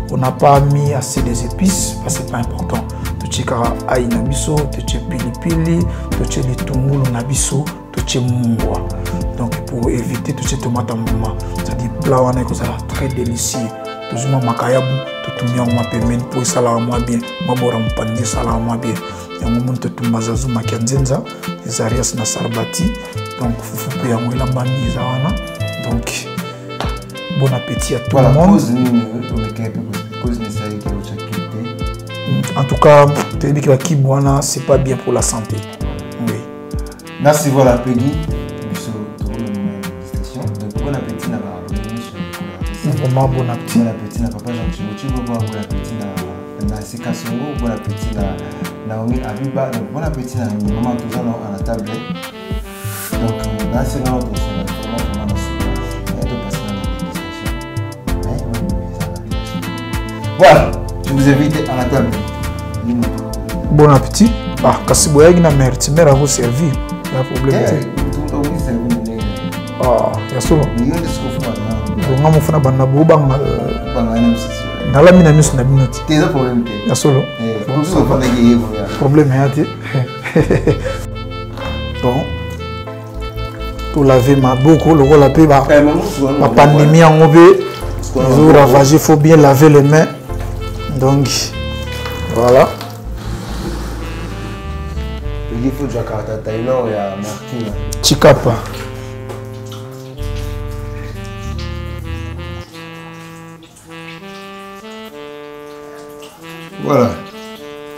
On n'a pas mis assez des épices, parce que c'est pas important. Tuche kara aïe na biso, tuche pili, tuche les tumulu na biso, tuche mungwa. Donc pour éviter tuche tomate en mouvement, c'est-à-dire plat on est très délicieux. Tous moi makayabu, tout le monde m'a permis pour ça là moi bien, moi bora mpandi ça là moi bien. Il y a un moment où tout mazazu makianzenza, les arias na sarbati, donc fufu pe ya mwela mbani zawana. Donc bon appétit à tout le monde. En tout cas, c'est pas bien pour la santé. Oui. Merci, voilà, Peggy. Bon appétit, bon appétit. Bon appétit, papa Jean-Timothée. Bon appétit, na Sika Songo. Bon appétit, Naomi Abiba. Bon appétit, maman toujours à la table. Donc, là, c'est dans notre voilà, je vous invite à la table. Bon appétit. Ah, kasi boyagi na mère, tu mère à vous servir. Il y a problème. Ah, ya solo. Donc on fona bana boba na la mina misu na binoti. T'es un problème. Ya solo. Problème ya te. Donc tout laver ma beaucoup le rôle la paix ba. Ma pandémie en obé. Vous ravagez, il faut bien laver les mains. Donc, voilà. Il faut que je fasse Thaïlande et à Martine. Chikapa. Voilà.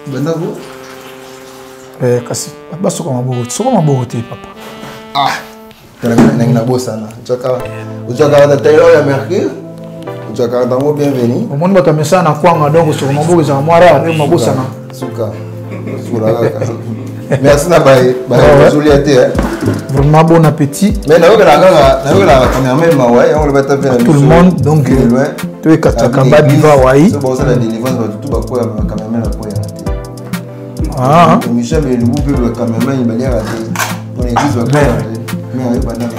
Benavo. Kasi, pas ce qu'on m'a beau, papa. Ah, tu as une bosse, Anna. Tu as fait Thaïlande et à Mercure. Bienvenue. Au monde va ça na kwanga donc sur mon beau za moira et ma bossa na. Souka. Merci na baie. Vraiment bon appétit. Mais na la cameraman ma ouais, on le va taper tout le monde donc tu es katakamba diva wai. C'est bon ça la délivrance va tout ba quoi cameraman la quoi raté. Ah. Michel le groupe le cameraman il va dire raté. Pour l'église va quoi raté. Mais avec banane.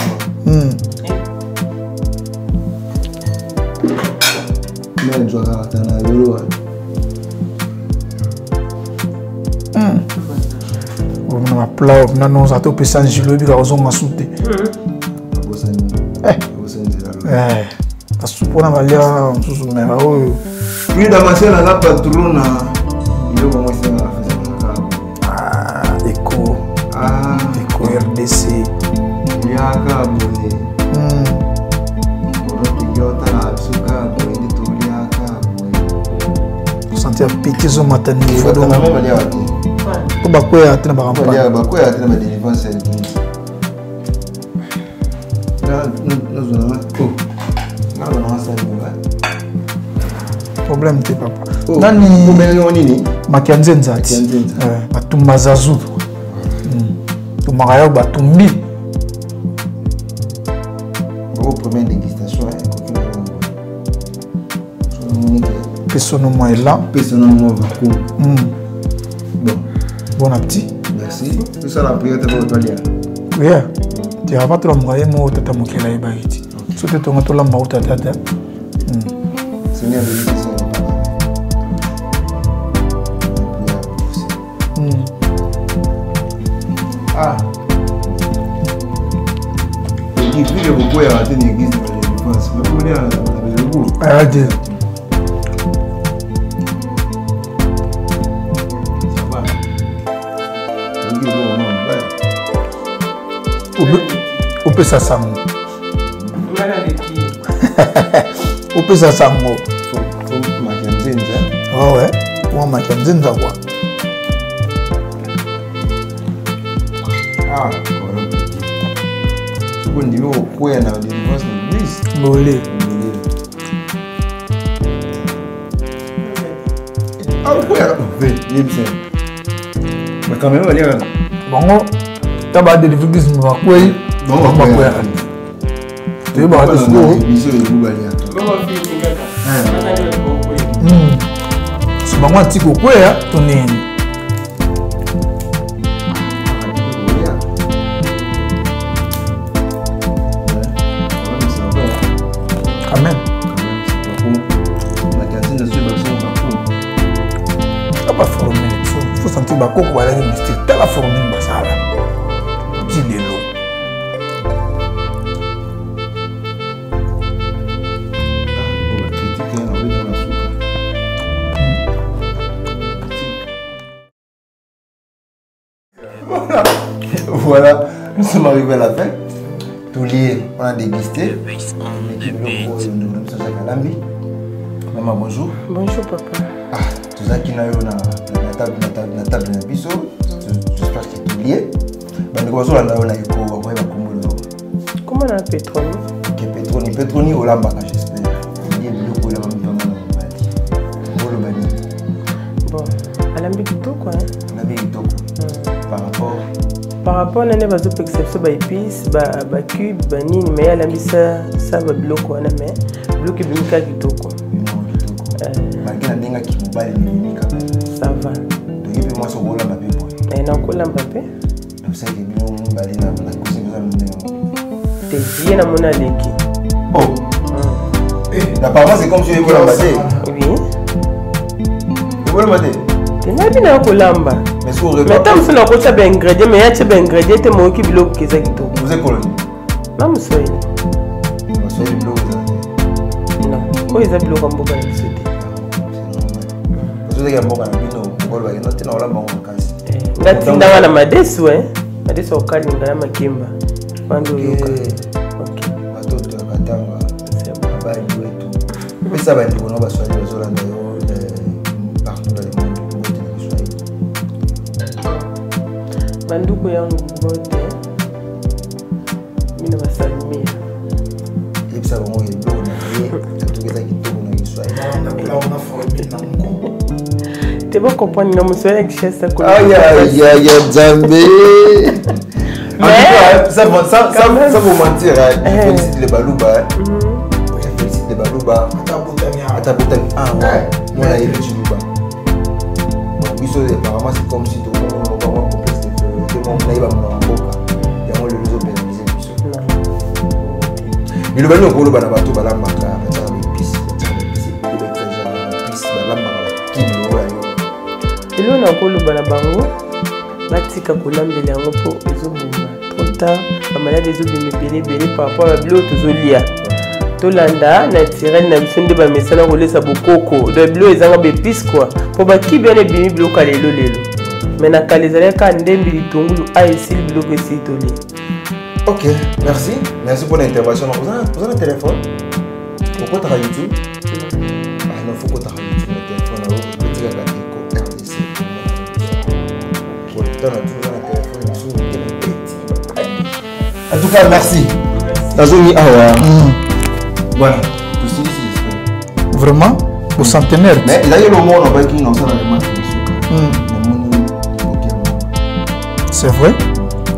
Mais je dois attendre la yolo. On a plat, on a nos atos pesant jilo bi ka ozonga souté. Parce que pour la valia sous mais oh. Puis dans ma sœur la patronne il est comment ça Eco. Eco RDC. Il y a ka abonné. Santé appétit zo matani. Donc maman va dire ko bakoya tena ba rampa. Ya bakoya tena ba délivrance c'est là nous on a oh. Non ça va. Problème te papa. Nani ko nini? Makianzenza. Batumba zazu. Tumagaya batumbi. Au première dégustation Personnellement est là. Personnellement va quoi. Bon. Bon appétit. Merci. Tout ça la prière te va toi lire. Oui. Tu as pas trop moyen moi tata mokela ibaiti. Sote to ngatola mauta tata. Seigneur bénisse. Ah. Et puis le beaucoup a raté l'église de l'église. Mais pour dire le goût. Arrêtez. On peut ça sango. On peut ça sango. Oh ouais. Moi makianzenza quoi. Ah, voilà. Tu peux dire au quoi na délivrance de l'église. Bolé. Ah ouais. Mais quand même on va dire Bongo. Taba délivrer business ma quoi. Non, ma quoi. Tu vas aller sur le biso et vous aller. C'est maman tiko quoi ya tonene. Quand même. Pas formé, il faut sentir que tu vas aller mystique. Tu as formé une bassale. Dis-le. Voilà, nous sommes arrivés à la fin. Tous les on a dégusté. Maman, bonjour. Bonjour, papa. Ah, tout ça qui n'a eu la table de biso. J'espère que tout lié. Comment on a Petroni? Petroni au lamba, j'espère. Bon, à l'ambiguïté quoi. Par rapport à l'année base de exception by épices, by cube, by nini, mais à la mise ça va bloquer quoi, mais bloquer bien kitoko. Ça va. Donc moi sur Roland Mbappé. Et non Roland Mbappé. Donc ça qui bien on va aller dans la cuisine t'es bien à mon aleki. Oh. Apparemment c'est comme si tu Roland Mbappé. Oui. Roland Mbappé. T'es pas bien à Colamba. Mais sur le. Mais tant que tu n'as pas de ingrédients, mais il y a des ingrédients t'es mon qui bloque qui c'est kitoko. Vous êtes colonie. Non monsieur. Monsieur bloque. Non. Quoi ils appellent comme beaucoup de société. Vous êtes bon à bino. Vous voyez non t'es dans la banque kasi. Ngatinda na madesu madesu okalinga makemba. Pando yoka. OK. Batoto katanga. C'est ba wetu. Mais ça va être bon ba swali bazolanda yo partout dans le monde. Banduku yangu bote. Mina basalimia. Yebisa bongo yebo na tugeza kitoko na Kiswahili. Là on a formé na mko. Tu vas comprendre, non, monsieur, avec chesse, aïe, Zambé. Ça vous mentir, je félicite les Balouba. Je félicite les Balouba. Atabotami. Ah ouais, moi là, il y a le Chilouba. Apparemment, c'est comme si tout le monde va avoir complexe de tout le monde va m'en avoir. Il y a moi le réseau pénalisé. Mais le Balou, on peut le banabato, balamaka, Elo na koloba na bango batika kolambela yango po ezobuma trop tard bamalade ezobima ebele par rapport à bilo tozolia tolanda naturel na biso nde bamesana kolesa bokoko do bilo ezanga bepice quoi po bakibi wana ebimi biloko lelo mais na kala ezalaka ndembi litungulu esili biloko esili tolia. Ok, merci pour l'intervention. Vous avez un téléphone? Pourquoi tu as YouTube? Ah non, faut que tu aies YouTube, le téléphone. Petit gars, Eco RDC. Pour le temps, on a toujours un téléphone. En tout cas, merci. Tazoni Awa. Voilà. Vraiment, au centenaire. Mais il y a eu le monde en qui nous sommes dans c'est vrai.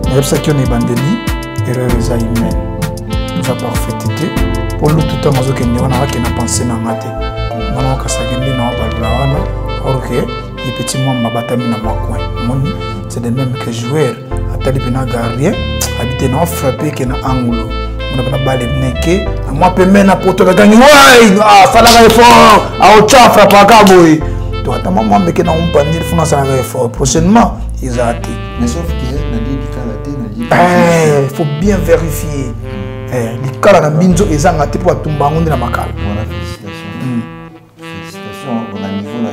Il y a ça qui est bandeli. Erreur humaine. Nous avons parfaité. Pour nous, tout le temps, on a pensé dans la tête. On a pensé dans ok, les petits mots m'abattent dans ma coin. C'est de même que joueur. À tel point gardien, habiter dans frappé qui est dans angle. On a pas balle neke. Moi, peux même apporter la gagne. Ouais, ah, ça l'a fort. Ah, au chat frappe à caboy. Toi, ta maman me qui n'a pas panier, faut ça l'a fort. Prochainement, ils ont été. Mais sauf que n'a dit il faut bien vérifier. Les cas dans Binzo et Zanga te pour tomber en la makal. Voilà, félicitations. Félicitations, on a niveau là,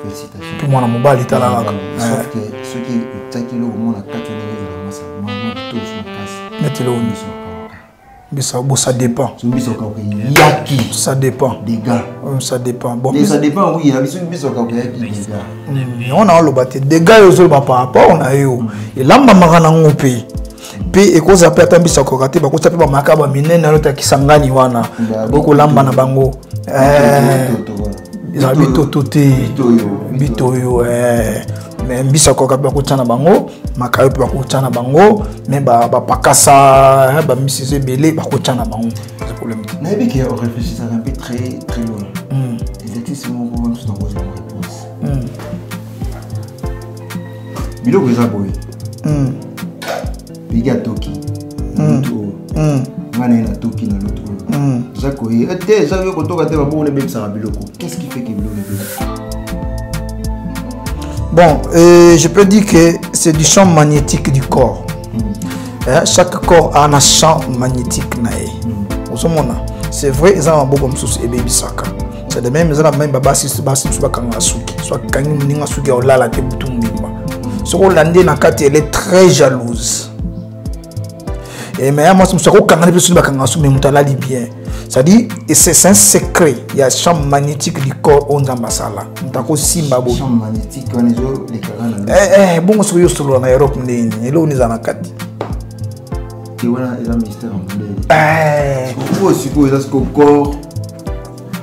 félicitations. Pour moi, la mobile est là. Sauf que ceux qui ont au moins la 4 moi, tout sur la casse. Mettez-le au milieu. Ça dépend. Yaki. Ça dépend. Des gars. Ça dépend. Bon, ça dépend, oui. Il y a on a le bâti. Des gars, ils ont par rapport, on a eu. Et là, on a un pays. Puis, et cause après, tant bisa kokate, bah, cause après, bah, makaba minen na lota kisangani wana. Beaucoup lamba na bango. Ils habitent au toté. Bitoyo. mais mbisa ko ka ko tana bango makayo pe ko tana bango mais ba pakasa ba misize belé ba ko tana bango c'est problème na bi que on réfléchit un peu très très loin les artistes vont voir nous dans vos réponses bilo ko zaboy biga toki ngane na toki na l'autre zako et te zako ko toka te ba bon le même ça biloko qu'est-ce qui fait que bilo ne bon, je peux dire que c'est du champ magnétique du corps. Chaque corps a un champ magnétique. C'est vrai, ils ont un beau comme souci et baby saka. C'est de même, ils ont la même baba si tu vas kangasuki. Soit kangi mninga suki au lala te butu mimba. Ce qu'on l'a dit, elle est très jalouse. Et mais moi, je me suis dit que je me suis bien. C'est-à-dire, c'est un secret. Il y a un champ magnétique du corps on a masala. Champ magnétique, on est les carans. Bon, je suis en Europe, et là, on est en Akati. Et voilà, il y a un mystère en blé. Pourquoi suppose que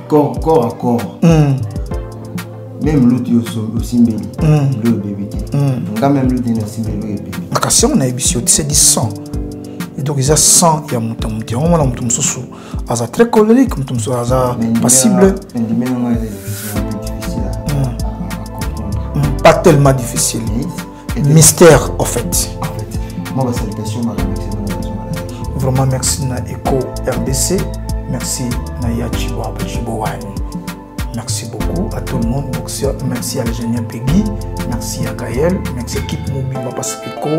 corps à corps. Même l'autre aussi mbeli. Le bébé. Quand même l'autre aussi mbeli le bébé. La si on a émission, c'est du sang. Et donc il y a sang, il y a monté. On a monté sous. Asa très colérique, monté sous. Asa passible. Pas tellement difficile. Mystère en fait. Moi, salutation, vraiment merci na Eco RDC, merci na Yachiwa Chibouani. Merci beaucoup à tout le monde. Merci à l'ingénieur Peggy, merci à Gaël, merci à l'équipe Mobimba parce que Eco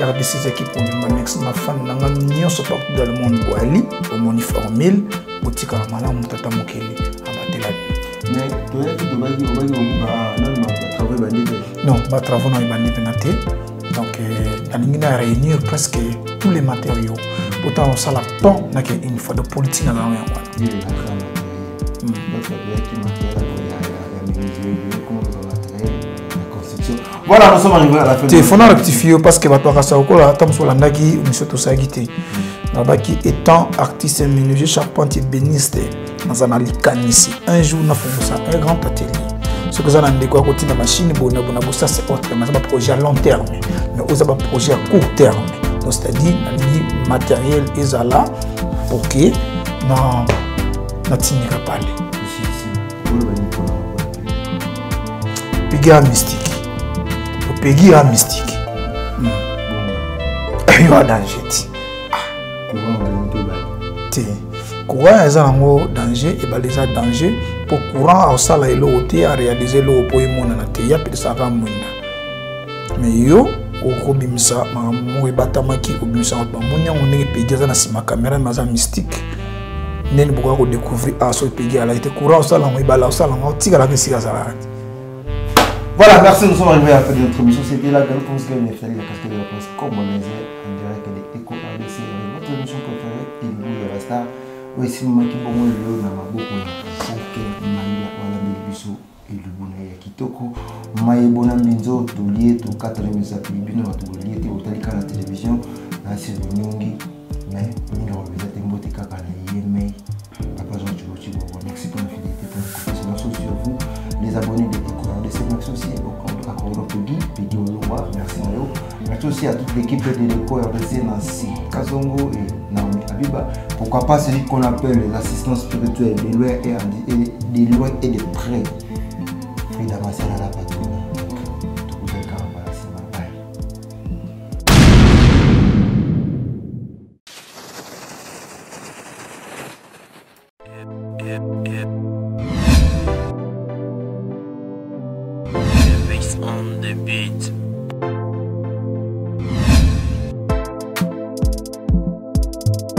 RDC équipe Mobimba, merci à ma fan nanga nyo partout dans le monde Boali, au Monifor 1000, boutique à Malam Tata Mokeli, à Batela. Mais non, pas travaux dans les bandes pénatées. Donc, on a réunir presque tous les matériaux. Pourtant, on s'en a pas une fois de politique dans la voilà, nous sommes arrivés à la fin. Il faut rectifier parce que Nabaki étant artiste menuisier, charpentier, béniste dans un alicanisi. Un jour, nous avons un grand atelier. Ce que nous avons découvert dans la machine, ça c'est autre, mais c'est un projet à long terme, mais aussi un projet à court terme. C'est-à-dire, le matériel est là pour que nous ne tenions pas. Pégué mystique. Le pégué mystique. Il y a danger. Courant est un danger et les danger pour courant à réaliser le pour mais yo au bimisa ma batamaki au bimisa on est pédé dans la caméra mais mystique n'est pas pour découvrir à ce pédé à la été courant au salon et bala au salon tika la kesi voilà, merci, nous sommes arrivés à la fin de notre émission. C'était la grande pour ce que la casquette de la presse comme on disait en direct de Eco RDC avec votre émission préférée et le resta aussi maki bongo leo na maboko ya Jacques Mania wana Bilibiso et le bonheur kitoko mayebona mbinzo tolie to 4 minutes à bino to lié te otalika la télévision na c'est nyongi mais ni le revisiter mbote kaka na yeme papa Jean Chibochi bon merci pour la fidélité pour la confiance sur vous les abonnés de Eco RDC merci aussi au compte à Coro Peggy Olomba merci à eux merci aussi à toute l'équipe de Eco RDC Nancy Kazongo et Naomi Abiba. Pourquoi pas celui qu'on appelle l'assistance spirituelle des loin et des près. Frida Massala la patronne. On the beat.